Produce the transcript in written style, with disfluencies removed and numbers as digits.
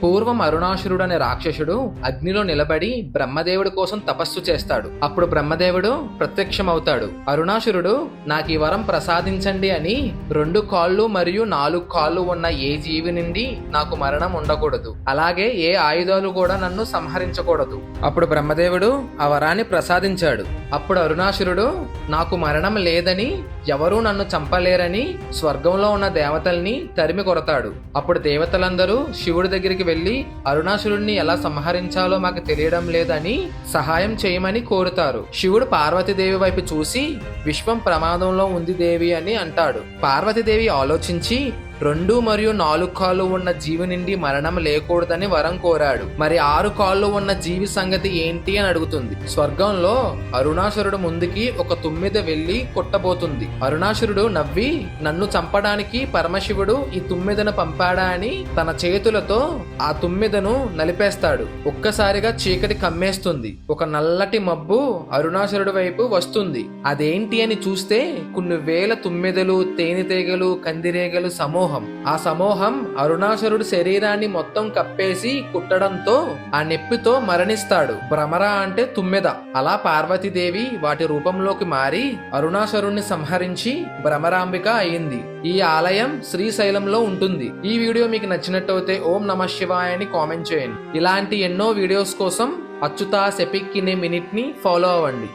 పూర్వం అరుణాసురుడు అనే రాక్షసుడు అగ్నిలో నిలబడి బ్రహ్మదేవుడి కోసం తపస్సు చేస్తాడు. అప్పుడు బ్రహ్మదేవుడు ప్రత్యక్షమవుతాడు. అరుణాసురుడు నాకు ఈ వరం ప్రసాదించండి అని 2 కాళ్ళు మరియు 4 కాళ్ళు ఉన్న ఏ జీవి నుండి నాకు మరణం ఉండకూడదు, అలాగే ఏ ఆయుధాలు కూడా నన్ను సంహరించకూడదు. అప్పుడు బ్రహ్మదేవుడు ఆ వరాన్ని ప్రసాదించాడు. అప్పుడు అరుణాసురుడు నాకు మరణం లేదని, ఎవరూ నన్ను చంపలేరని స్వర్గంలో ఉన్న దేవతల్ని తరిమి కొడతాడు. అప్పుడు దేవతలందరూ శివుడి దగ్గరికి వెళ్లి అరుణాసురుడిని ఎలా సంహరించాలో మాకు తెలియడం లేదని సహాయం చేయమని కోరుతారు. శివుడు పార్వతీదేవి వైపు చూసి విశ్వం ప్రమాదంలో ఉంది దేవి అని అంటాడు. పార్వతీదేవి ఆలోచించి 2 మరియు 4 కాళ్ళు ఉన్న జీవి నుండి మరణం లేకూడదని వరం కోరాడు. మరి 6 కాళ్ళు ఉన్న జీవి సంగతి ఏంటి అని అడుగుతుంది. స్వర్గంలో అరుణాసురుడు ముందుకి ఒక తుమ్మెద వెళ్లి కొట్టబోతుంది. అరుణాసురుడు నవ్వి నన్ను చంపడానికి పరమశివుడు ఈ తుమ్మెదను పంపాడా అని తన చేతులతో ఆ తుమ్మెదను నలిపేస్తాడు. ఒక్కసారిగా చీకటి కమ్మేస్తుంది. ఒక నల్లటి మబ్బు అరుణాసురుడి వైపు వస్తుంది. అదేంటి అని చూస్తే కొన్ని వేల తుమ్మెదలు, తేనెటీగలు, కందిరీగలు ఆ సమూహం అరుణాసురుడు శరీరాన్ని మొత్తం కప్పేసి కుట్టడంతో ఆ నొప్పితో మరణిస్తాడు. భ్రమర అంటే తుమ్మెద. అలా పార్వతీదేవి వాటి రూపంలోకి మారి అరుణాసురుణ్ణి సంహరించి భ్రమరాంబిక అయింది. ఈ ఆలయం శ్రీశైలంలో ఉంటుంది. ఈ వీడియో మీకు నచ్చినట్టయితే ఓం నమః శివాయ అని కామెంట్ చేయండి. ఇలాంటి ఎన్నో వీడియోస్ కోసం అచ్యుతాస్ ఎపిక్ ఇన్ ఏ మినిట్ ని ఫాలో అవ్వండి.